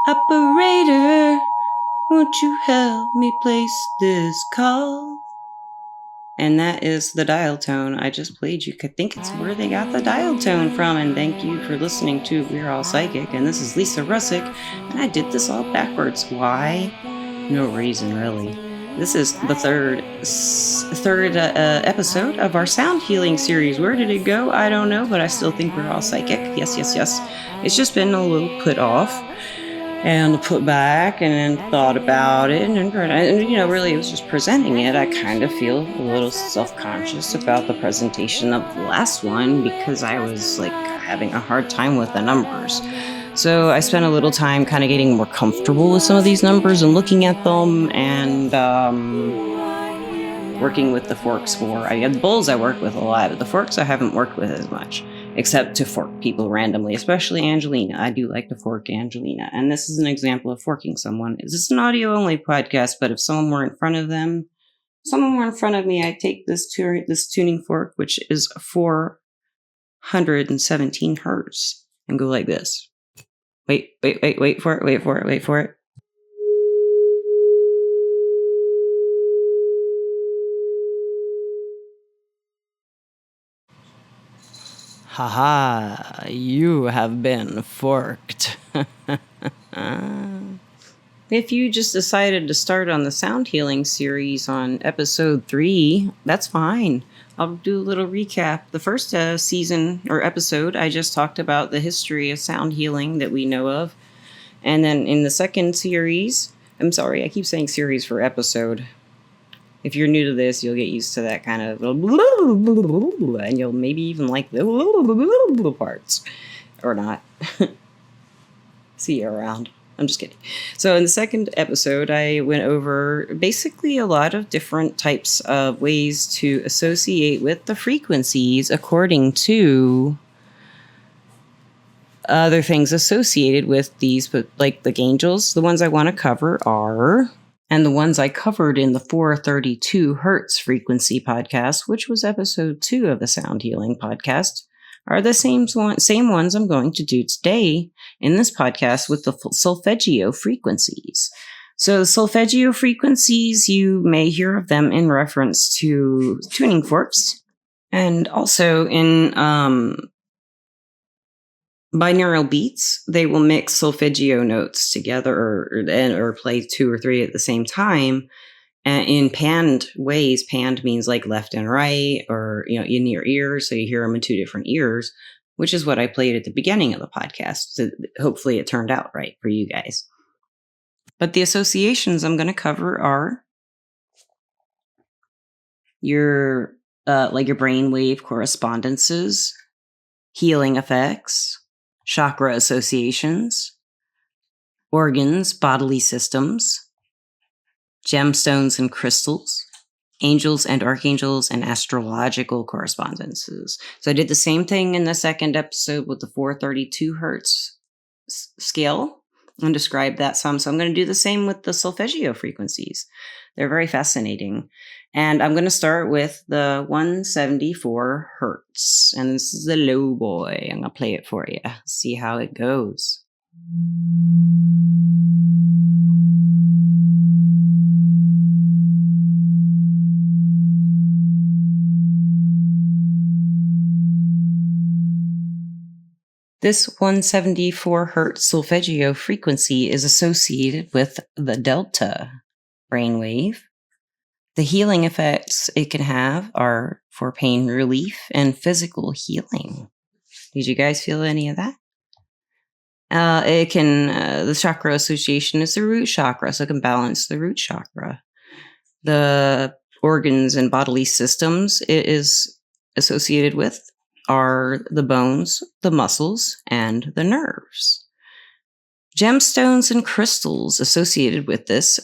Operator, won't you help me place this call? And that is the dial tone I just played you. I think it's where they got the dial tone from. And thank you for listening to We're All Psychic. And this is Lisa Russick. And I did this all backwards. Why? No reason, really. This is the third episode of our sound healing series. Where did it go? I don't know, but I still think we're all psychic. Yes. It's just been a little put off and put back and thought about it. And really it was just presenting it. I kind of feel a little self-conscious about the presentation of the last one because I was like having a hard time with the numbers. So I spent a little time kind of getting more comfortable with some of these numbers and looking at them and working with the forks more. The bowls I work with a lot, but the forks I haven't worked with as much, except to fork people randomly, especially Angelina. I do like to fork Angelina. And this is an example of forking someone. This is an audio-only podcast, but if someone were in front of me, I'd take this tuning fork, which is 417 hertz, and go like this. Wait for it. Haha, you have been forked. If you just decided to start on the sound healing series on episode 3, that's fine. I'll do a little recap. The first season or episode, I just talked about the history of sound healing that we know of. And then in the second series, I'm sorry, I keep saying series for episode. If you're new to this, you'll get used to that kind of, and you'll maybe even like the parts. Or not. See you around. I'm just kidding. So in the second episode, I went over basically a lot of different types of ways to associate with the frequencies according to other things associated with these, but like the angels. The ones I want to cover are, and the ones I covered in the 432 hertz frequency podcast, which was episode 2 of the Sound Healing podcast, are the same ones I'm going to do today in this podcast with the Solfeggio Frequencies. So the Solfeggio Frequencies, you may hear of them in reference to tuning forks and also in binaural beats. They will mix solfeggio notes together or play 2 or 3 at the same time. In panned ways. Panned means like left and right, or in your ears, so you hear them in 2 different ears, which is what I played at the beginning of the podcast. So hopefully it turned out right for you guys. But the associations I'm going to cover are your brainwave correspondences, healing effects, chakra associations, organs, bodily systems, gemstones and crystals, angels and archangels, and astrological correspondences. So I did the same thing in the second episode with the 432 hertz scale and described that some. So I'm going to do the same with the solfeggio frequencies. They're very fascinating. And I'm going to start with the 174 hertz. And this is the low boy. I'm going to play it for you. See how it goes. This 174 hertz solfeggio frequency is associated with the delta brainwave. The healing effects it can have are for pain relief and physical healing. Did you guys feel any of that? The chakra association is the root chakra, so it can balance the root chakra. The organs and bodily systems it is associated with are the bones, the muscles, and the nerves. Gemstones and crystals associated with this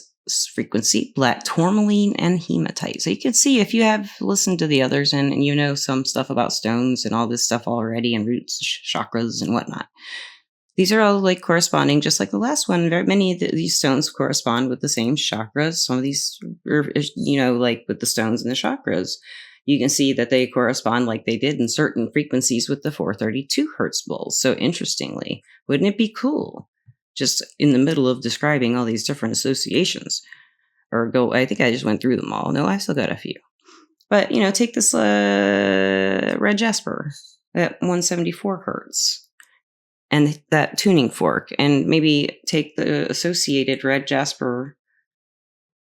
frequency, black tourmaline and hematite. So you can see if you have listened to the others and you know some stuff about stones and all this stuff already and roots, chakras and whatnot. These are all like corresponding, just like the last one. Very many of these stones correspond with the same chakras. Some of these are, like with the stones and the chakras. You can see that they correspond like they did in certain frequencies with the 432 hertz bowls. So interestingly, wouldn't it be cool just in the middle of describing all these different associations. I think I just went through them all. No, I still got a few. But, take this red jasper at 174 hertz and that tuning fork, and maybe take the associated red jasper.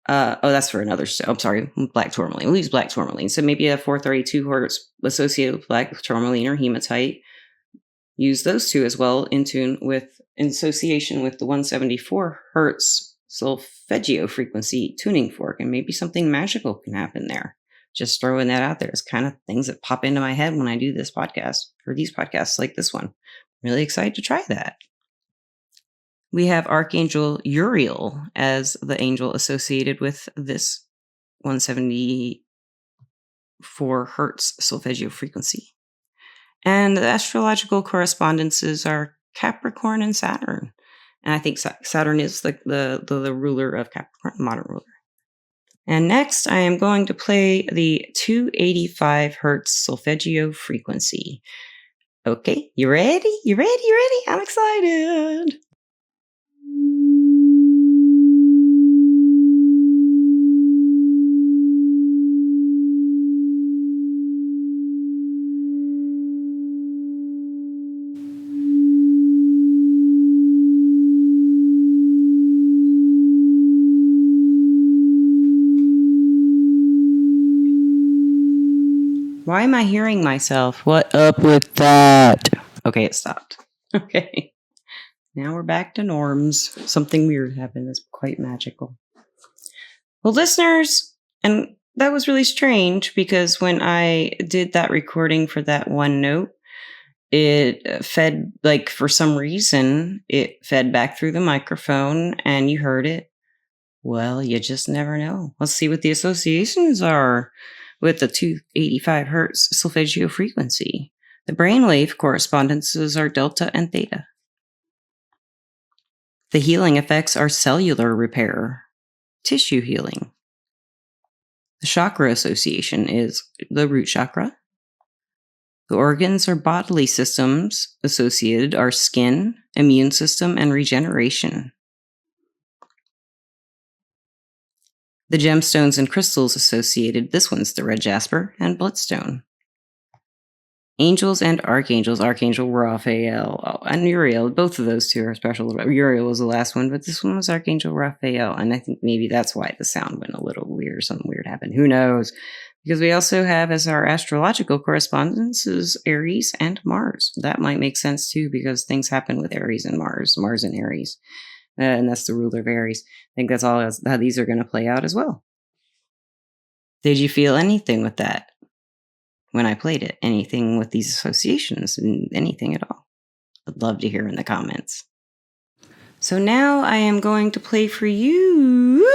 That's for another. I'm sorry, black tourmaline. We'll use black tourmaline. So maybe a 432 hertz associated with black tourmaline or hematite. Use those two as well in association with the 174 hertz Solfeggio frequency tuning fork, and maybe something magical can happen there. Just throwing that out there. It's kind of things that pop into my head when I do this podcast, or these podcasts like this one. Really excited to try that. We have Archangel Uriel as the angel associated with this 174 hertz Solfeggio frequency. And the astrological correspondences are Capricorn and Saturn. And I think Saturn is the ruler of Capricorn, the modern ruler. And next, I am going to play the 285 hertz Solfeggio frequency. Okay, you ready? You ready? I'm excited. Why am I hearing myself? What up with that? Okay, it stopped. Okay. Now we're back to norms. Something weird happened that's quite magical. Well, listeners, and that was really strange because when I did that recording for that one note, it fed, for some reason, it fed back through the microphone and you heard it. Well, you just never know. Let's see what the associations are with the 285 hertz Solfeggio frequency. The brainwave correspondences are delta and theta. The healing effects are cellular repair, tissue healing. The chakra association is the root chakra. The organs or bodily systems associated are skin, immune system, and regeneration. The gemstones and crystals associated, this one's the red jasper and bloodstone. Angels and archangels, Archangel Raphael and Uriel, both of those two are special. Uriel was the last one, but this one was Archangel Raphael, and I think maybe that's why the sound went a little weird. Something weird happened. Who knows? Because we also have as our astrological correspondences Aries and Mars. That might make sense too, because things happen with Aries and Mars and Aries. And that's the ruler of Aries. I think that's all how these are going to play out as well. Did you feel anything with that when I played it? Anything with these associations? Anything at all? I'd love to hear in the comments. So now I am going to play for you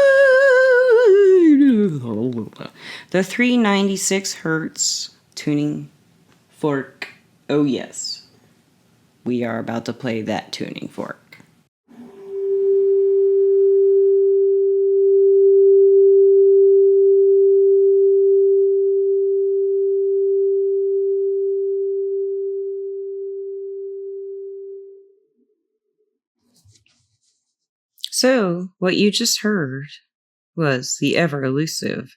the 396 hertz tuning fork. Oh yes, we are about to play that tuning fork. So, what you just heard was the ever-elusive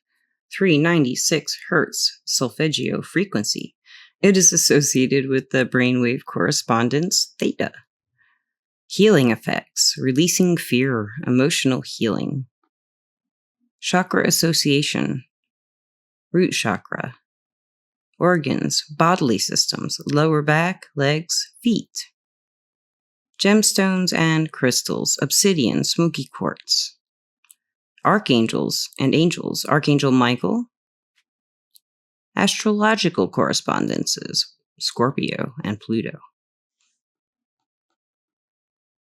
396 hertz Solfeggio frequency. It is associated with the brainwave correspondence theta. Healing effects, releasing fear, emotional healing. Chakra association, root chakra. Organs, bodily systems, lower back, legs, feet. Gemstones and crystals, obsidian, smoky quartz. Archangels and angels, Archangel Michael. Astrological correspondences, Scorpio and Pluto.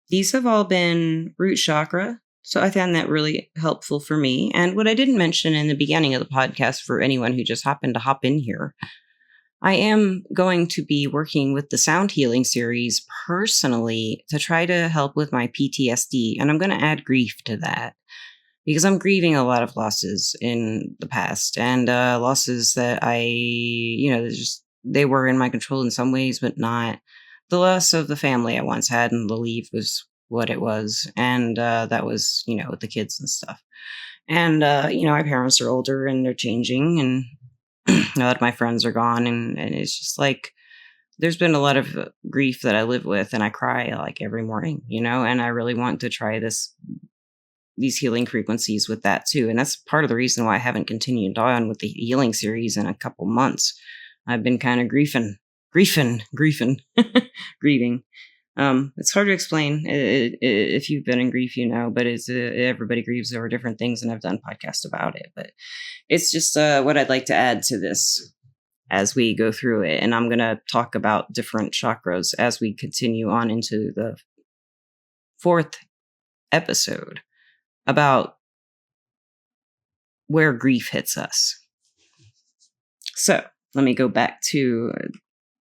These have all been root chakra, so I found that really helpful for me. And what I didn't mention in the beginning of the podcast for anyone who just happened to hop in here, I am going to be working with the Sound Healing series personally to try to help with my PTSD. And I'm going to add grief to that because I'm grieving a lot of losses in the past and losses that they were in my control in some ways, but not. The loss of the family I once had and the leave was what it was. And that was, with the kids and stuff. And, my parents are older and they're changing, and a lot of my friends are gone. And it's just like, there's been a lot of grief that I live with, and I cry like every morning, and I really want to try these healing frequencies with that too. And that's part of the reason why I haven't continued on with the healing series in a couple months. I've been kind of grieving, grieving. It's hard to explain if you've been in grief, but it's everybody grieves over different things, and I've done podcasts about it. But it's just what I'd like to add to this as we go through it. And I'm going to talk about different chakras as we continue on into the 4th episode about where grief hits us. So let me go back to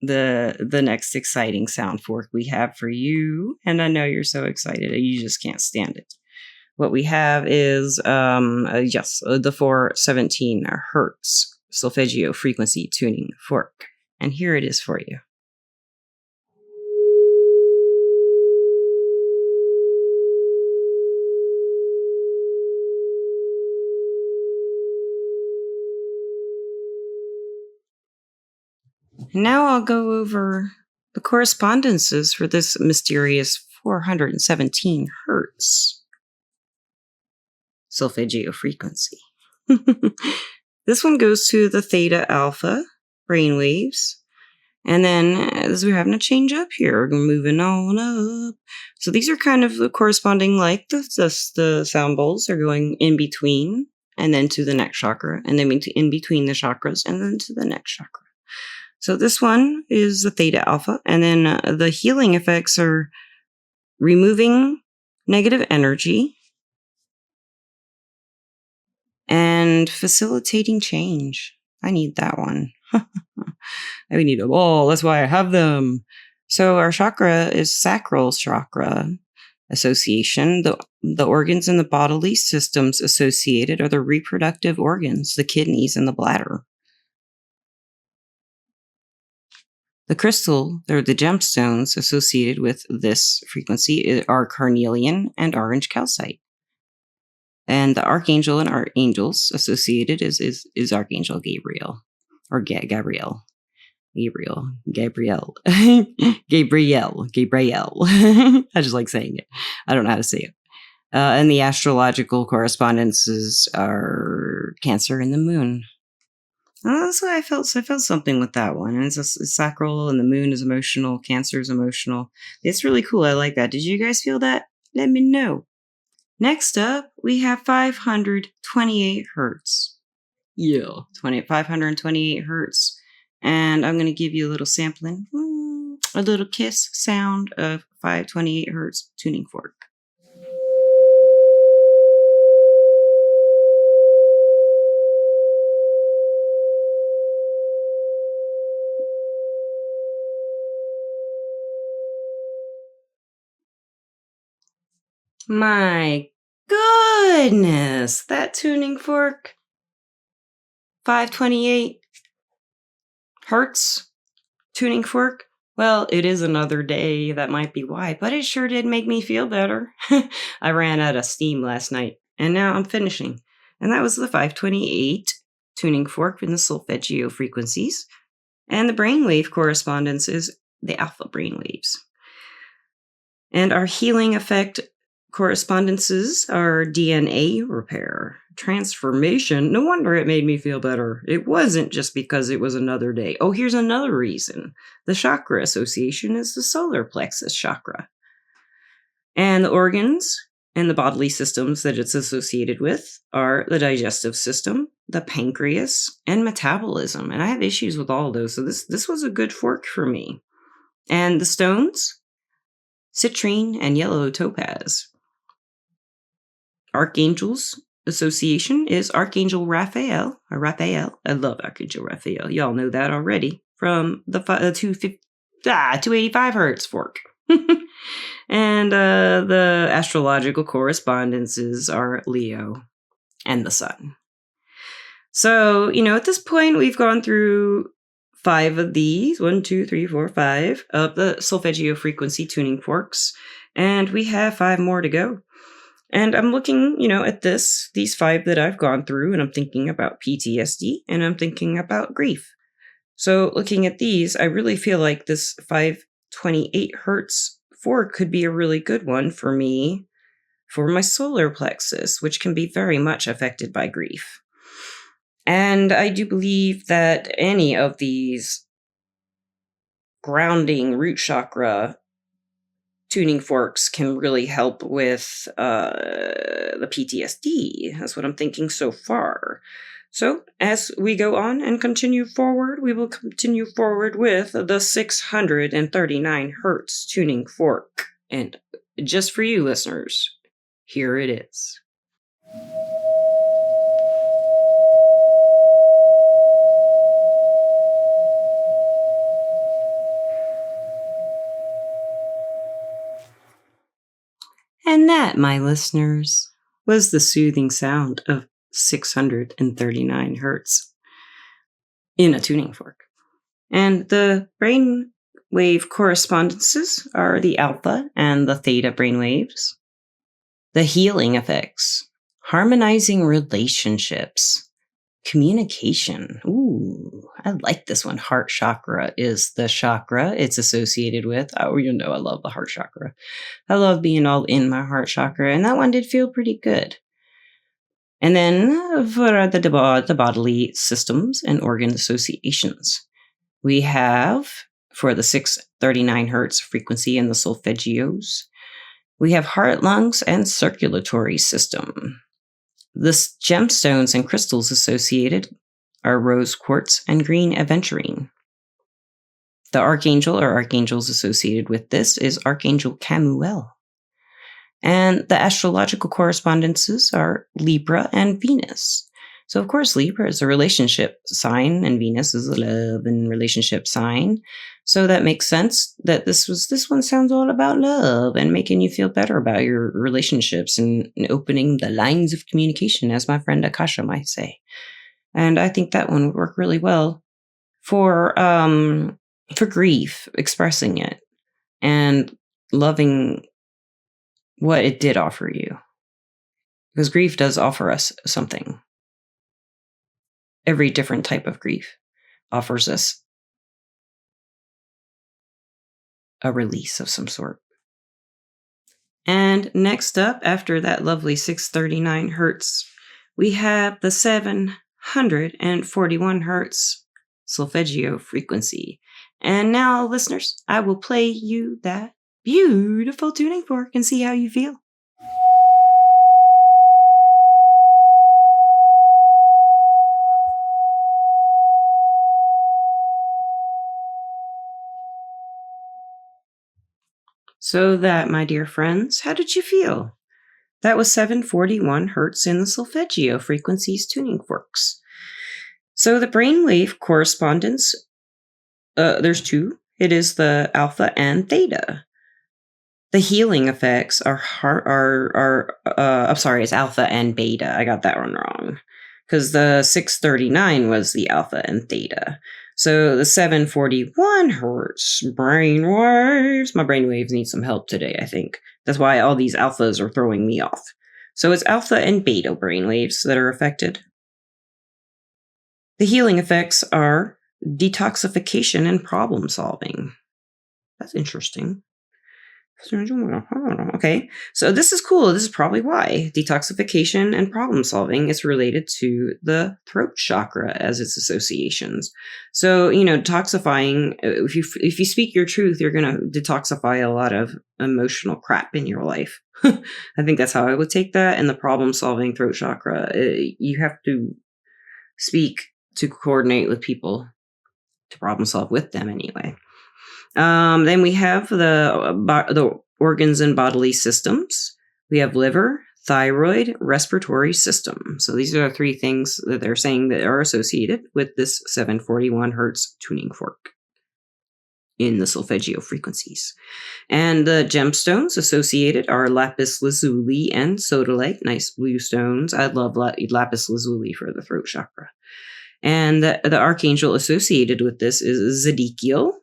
the next exciting sound fork we have for you. And I know you're so excited. You just can't stand it. What we have is, the 417 hertz Solfeggio Frequency Tuning Fork. And here it is for you. Now I'll go over the correspondences for this mysterious 417 hertz Solfeggio frequency. This one goes to the theta alpha brainwaves. And then as we're having a change up here, we're moving on up. So these are kind of corresponding like the sound bowls are going in between and then to the next chakra, and then in between the chakras and then to the next chakra. So this one is the theta alpha, and then the healing effects are removing negative energy and facilitating change. I need that one. I need them all. That's why I have them. So our chakra is sacral chakra association. The organs in the bodily systems associated are the reproductive organs, the kidneys and the bladder. The crystal, or the gemstones associated with this frequency are carnelian and orange calcite. And the archangel and archangels associated is Archangel Gabriel, or Gabriel. Gabriel. I just like saying it. I don't know how to say it. And the astrological correspondences are Cancer and the Moon. That's why I felt something with that one. And it's sacral, and the moon is emotional. Cancer is emotional. It's really cool. I like that. Did you guys feel that? Let me know. Next up, we have 528 hertz. Yeah, 528 hertz. And I'm going to give you a little sampling, a little kiss sound of 528 hertz tuning fork. My goodness, that tuning fork, 528 hertz tuning fork. Well, it is another day. That might be why, but it sure did make me feel better. I ran out of steam last night, and now I'm finishing. And that was the 528 tuning fork in the Solfeggio frequencies. And the brainwave correspondence is the alpha brainwaves. And our healing effect correspondences are DNA repair, transformation. No wonder it made me feel better. It wasn't just because it was another day. Oh, here's another reason. The chakra association is the solar plexus chakra. And the organs and the bodily systems that it's associated with are the digestive system, the pancreas, and metabolism. And I have issues with all of those. So this was a good fork for me. And the stones, citrine and yellow topaz. Archangels association is Archangel Raphael, or Raphael. I love Archangel Raphael. Y'all know that already from the 285 hertz fork. And the astrological correspondences are Leo and the sun. So, at this point, we've gone through 5 of these, 1, 2, 3, 4, 5 of the Solfeggio frequency tuning forks. And we have 5 more to go. And I'm looking, at these 5 that I've gone through, and I'm thinking about PTSD, and I'm thinking about grief. So looking at these, I really feel like this 528 hertz fork could be a really good one for me for my solar plexus, which can be very much affected by grief. And I do believe that any of these grounding root chakra tuning forks can really help with the PTSD. That's what I'm thinking so far. So as we go on and continue forward, we will continue forward with the 639 hertz tuning fork. And just for you listeners, here it is. And that, my listeners, was the soothing sound of 639 hertz in a tuning fork. And the brainwave correspondences are the alpha and the theta brainwaves. The healing effects, harmonizing relationships, communication. Ooh, I like this one. Heart chakra is the chakra it's associated with. Oh, I love the heart chakra. I love being all in my heart chakra, and that one did feel pretty good. And then for the bodily systems and organ associations, we have for the 639 hertz frequency and the solfeggios, we have heart, lungs, and circulatory system. The gemstones and crystals associated are rose quartz and green aventurine. The archangel or archangels associated with this is Archangel Camuel. And the astrological correspondences are Libra and Venus. So, of course, Libra is a relationship sign, and Venus is a love and relationship sign. So that makes sense that this one sounds all about love and making you feel better about your relationships and opening the lines of communication, as my friend Akasha might say. And I think that one would work really well for grief, expressing it and loving what it did offer you. Because grief does offer us something. Every different type of grief offers us a release of some sort. And next up, after that lovely 639 hertz, we have the 741 hertz Solfeggio frequency. And now, listeners, I will play you that beautiful tuning fork and see how you feel. So that, my dear friends, how did you feel? That was 741 hertz in the Solfeggio Frequencies tuning forks. So the brainwave correspondence, there's 2. It is the alpha and theta. The healing effects it's alpha and beta. I got that one wrong. Because the 639 was the alpha and theta. So the 741 hertz brainwaves. My brainwaves need some help today, I think. That's why all these alphas are throwing me off. So it's alpha and beta brainwaves that are affected. The healing effects are detoxification and problem solving. That's interesting. Okay, so this is cool. This is probably why detoxification and problem solving is related to the throat chakra as its associations. So, detoxifying, if you speak your truth, you're going to detoxify a lot of emotional crap in your life. I think that's how I would take that. And the problem solving throat chakra, you have to speak to coordinate with people to problem solve with them anyway. Then we have the organs and bodily systems. We have liver, thyroid, respiratory system. So these are the 3 things that they're saying that are associated with this 741 hertz tuning fork in the Solfeggio frequencies. And the gemstones associated are lapis lazuli and sodalite, nice blue stones. I love lapis lazuli for the throat chakra. And the archangel associated with this is Zedekiel.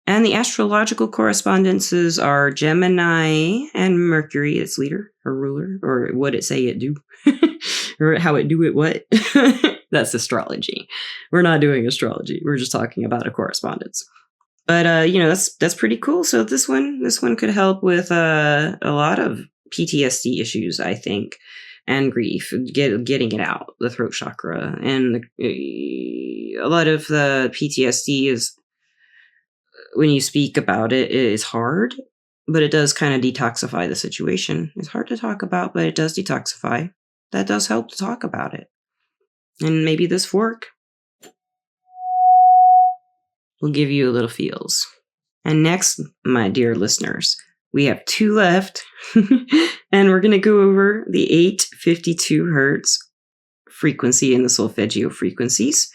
And the astrological correspondences are Gemini and Mercury, its leader or ruler, or what it say it do, or how it do it what. That's astrology. We're not doing astrology. We're just talking about a correspondence. But that's pretty cool. So this one could help with a lot of PTSD issues, I think, and grief, getting it out, the throat chakra, and a lot of the PTSD is, when you speak about it, it is hard, but it does kind of detoxify the situation. It's hard to talk about, but it does detoxify. That does help to talk about it. And maybe this fork will give you a little feels. And next, my dear listeners, we have 2 left, and we're going to go over the 852 hertz frequency in the Solfeggio Frequencies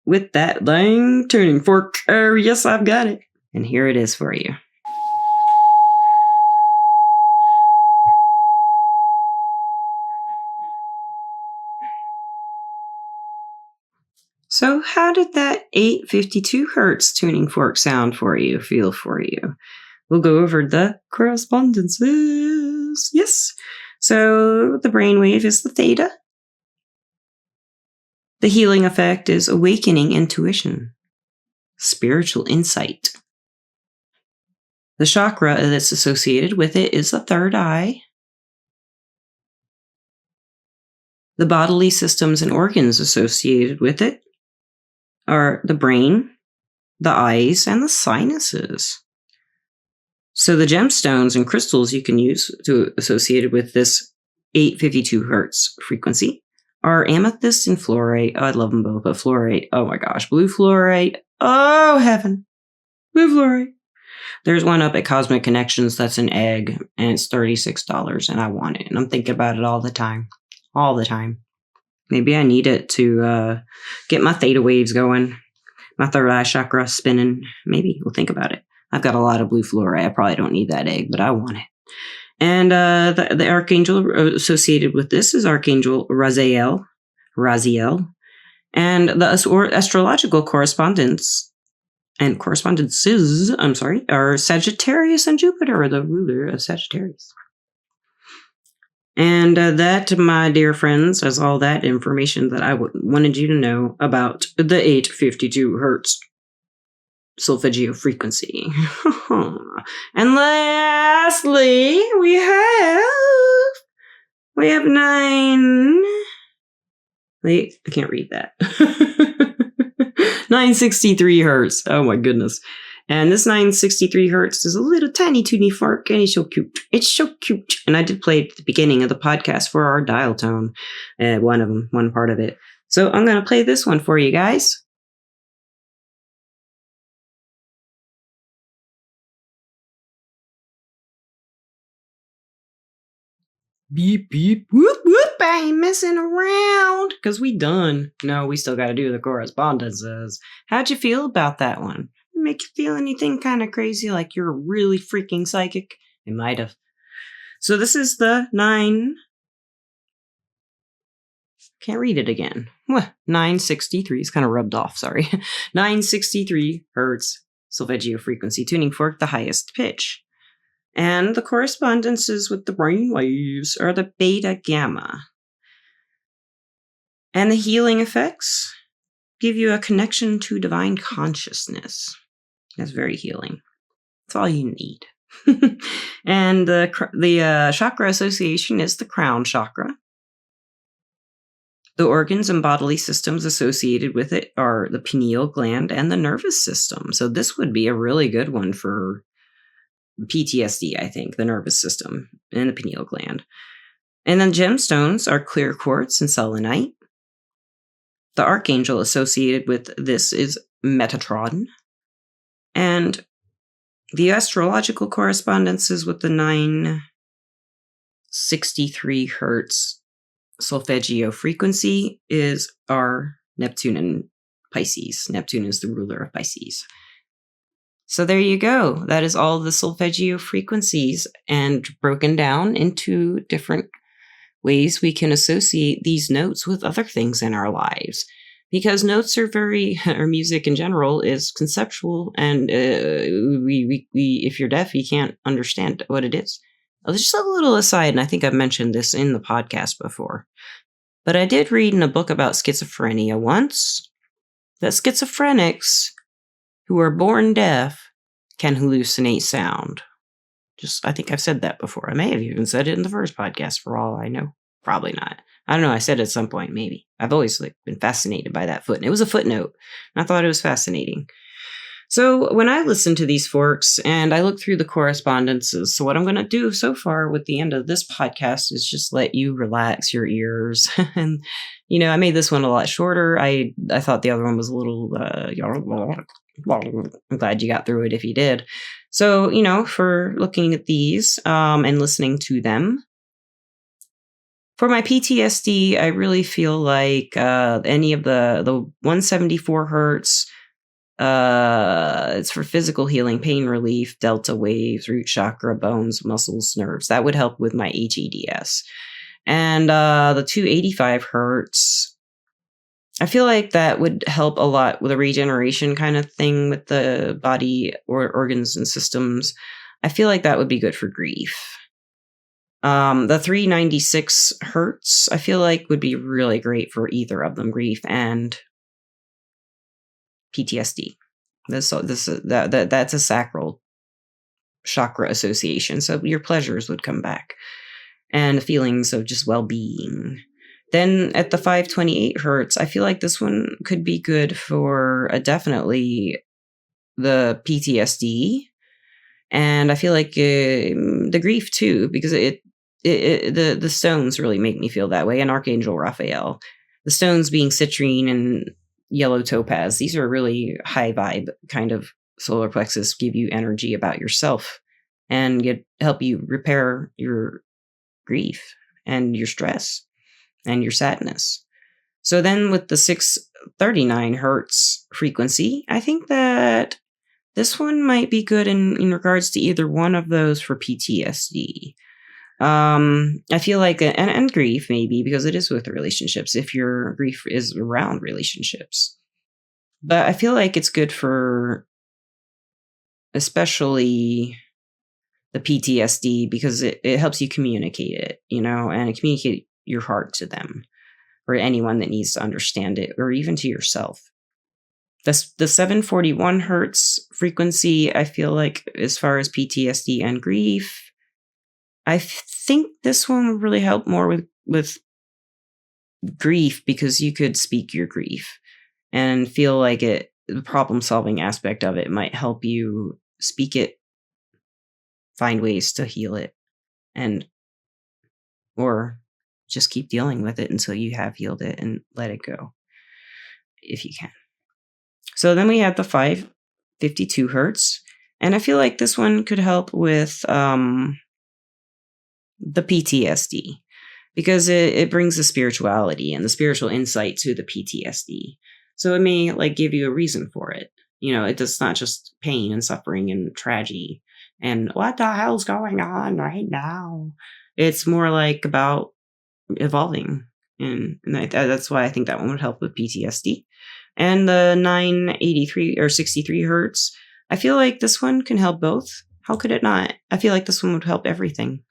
with that dang tuning fork. Oh, yes, I've got it. And here it is for you. So how did that 852 hertz tuning fork sound for you, feel for you? We'll go over the correspondences. Yes. So the brainwave is the theta. The healing effect is awakening intuition, spiritual insight. The chakra that's associated with it is the third eye. The bodily systems and organs associated with it are the brain, the eyes, and the sinuses. So the gemstones and crystals you can use to associated with this 852 hertz frequency are amethyst and fluorite. Oh, I love them both, but fluorite, oh my gosh, blue fluorite. Oh, heaven. Blue fluorite. There's one up at Cosmic Connections that's an egg, and it's $36, and I want it. And I'm thinking about it all the time. All the time. Maybe I need it to get my theta waves going. My third eye chakra spinning. Maybe. We'll think about it. I've got a lot of blue fluorite. I probably don't need that egg, but I want it. And the archangel associated with this is Archangel Raziel. And the astrological correspondences, are Sagittarius and Jupiter, the ruler of Sagittarius. And that, my dear friends, is all that information that I wanted you to know about the 852 hertz Solfeggio frequency. And lastly, we have 9. Wait, I can't read that. 963 hertz. Oh my goodness. And this 963 hertz is a little tiny toony fork, and it's so cute. It's so cute. And I did play it at the beginning of the podcast for our dial tone. One part of it. So I'm going to play this one for you guys. Beep, beep, whoop, whoop, I ain't messing around. Because we done. No, we still got to do the correspondences. How'd you feel about that one? Make you feel anything kind of crazy, like you're really freaking psychic? It might have. So this is the 9. Can't read it again. 963. It's kind of rubbed off, sorry. 963 hertz Solfeggio frequency tuning fork, the highest pitch. And the correspondences with the brain waves are the beta gamma. And the healing effects give you a connection to divine consciousness. That's very healing. That's all you need. And the chakra association is the crown chakra. The organs and bodily systems associated with it are the pineal gland and the nervous system. So this would be a really good one for PTSD, I think, the nervous system and the pineal gland. And then gemstones are clear quartz and selenite. The archangel associated with this is Metatron. And the astrological correspondences with the 963 hertz Solfeggio frequency are Neptune and Pisces. Neptune is the ruler of Pisces. So there you go. That is all the Solfeggio frequencies, and broken down into different ways we can associate these notes with other things in our lives. because notes are or music in general is conceptual, and we if you're deaf, you can't understand what it is. Just a little aside, and I think I've mentioned this in the podcast before, but I did read in a book about schizophrenia once that schizophrenics who are born deaf can hallucinate sound. I think I've said that before. I may have even said it in the first podcast, for all I know. Probably not. I don't know. I said it at some point, maybe. I've always been fascinated by that footnote. It was a footnote, and I thought it was fascinating. So when I listen to these forks and I look through the correspondences, so what I'm going to do so far with the end of this podcast is just let you relax your ears. And, I made this one a lot shorter. I thought the other one was a little, I'm glad you got through it if you did. So, for looking at these and listening to them, for my PTSD, I really feel like any of the 174 hertz, it's for physical healing, pain relief, delta waves, root chakra, bones, muscles, nerves. That would help with my HEDS. And the 285 hertz, I feel like that would help a lot with a regeneration kind of thing with the body or organs and systems. I feel like that would be good for grief. The 396 hertz, I feel like would be really great for either of them, grief and PTSD. That's a sacral chakra association. So your pleasures would come back and feelings of just well-being. Then at the 528 hertz, I feel like this one could be good for definitely the PTSD. And I feel like the grief too, because the stones really make me feel that way. And Archangel Raphael, the stones being citrine and yellow topaz, these are really high vibe kind of solar plexus, give you energy about yourself and help you repair your grief and your stress and your sadness. So then with the 639 hertz frequency, I think that this one might be good in regards to either one of those for PTSD. I feel like, and grief maybe, because it is with relationships, if your grief is around relationships. But I feel like it's good for especially the PTSD because it helps you communicate it, and communicate your heart to them or anyone that needs to understand it, or even to yourself. The 741 hertz frequency, I feel like as far as PTSD and grief, I think this one would really help more with grief because you could speak your grief and feel like the problem-solving aspect of it might help you speak it, find ways to heal it, or just keep dealing with it until you have healed it and let it go, if you can. So then we have the 552 hertz, and I feel like this one could help with the PTSD because it brings the spirituality and the spiritual insight to the PTSD. So it may give you a reason for it. It's not just pain and suffering and tragedy and what the hell's going on right now. It's more about evolving. And that's why I think that one would help with PTSD. And the 983 or 63 hertz, I feel like this one can help both. How could it not? I feel like this one would help everything.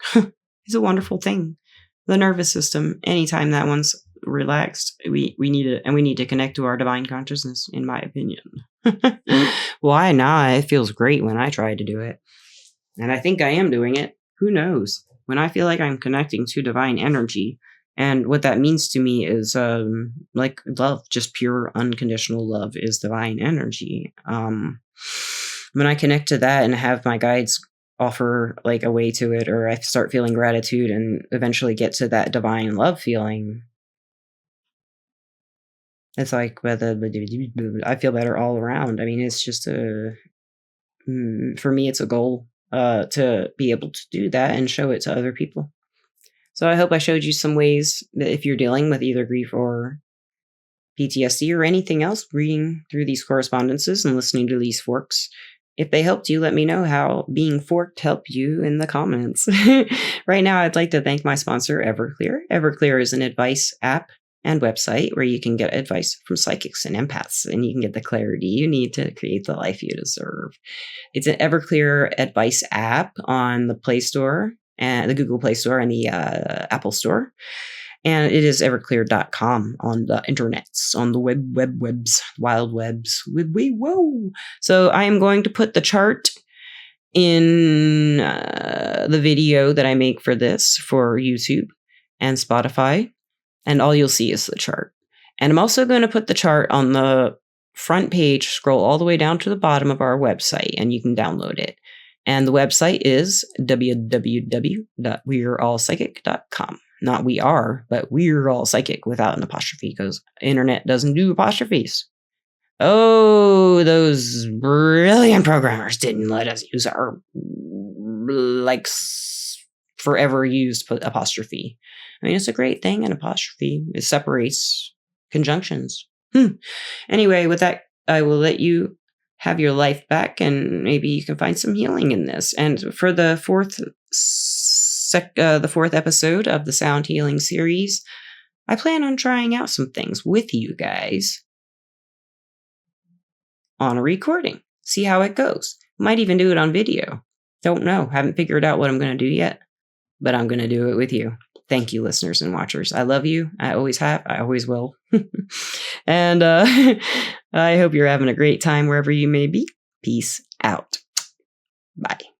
It's a wonderful thing. The nervous system, anytime that one's relaxed, we need it, and we need to connect to our divine consciousness, in my opinion. Why not? It feels great when I try to do it. And I think I am doing it. Who knows? When I feel like I'm connecting to divine energy, and what that means to me is love, just pure unconditional love is divine energy. When I connect to that and have my guides offer a way to it, or I start feeling gratitude and eventually get to that divine love feeling, it's I feel better all around. I mean, it's just for me, it's a goal to be able to do that and show it to other people. So I hope I showed you some ways that if you're dealing with either grief or PTSD or anything else, reading through these correspondences and listening to these forks, if they helped you, let me know how being forked helped you in the comments. Right now, I'd like to thank my sponsor, Everclear. Everclear is an advice app and website where you can get advice from psychics and empaths, and you can get the clarity you need to create the life you deserve. It's an Everclear advice app on the Play Store and the Google Play Store and the Apple Store. And it is everclear.com on the internets, on the webs, wild webs. Whoa. So I am going to put the chart in the video that I make for this for YouTube and Spotify. And all you'll see is the chart. And I'm also going to put the chart on the front page, scroll all the way down to the bottom of our website, and you can download it. And the website is www.we'reallpsychic.com. Not we are, but we're all psychic without an apostrophe, because internet doesn't do apostrophes. Oh, those brilliant programmers didn't let us use our forever used apostrophe. I mean, it's a great thing, an apostrophe. It separates conjunctions. Anyway, with that, I will let you have your life back, and maybe you can find some healing in this. And for the fourth episode of the Sound Healing series, I plan on trying out some things with you guys on a recording. See how it goes. Might even do it on video. Don't know. Haven't figured out what I'm going to do yet, but I'm going to do it with you. Thank you, listeners and watchers. I love you. I always have. I always will. And I hope you're having a great time wherever you may be. Peace out. Bye.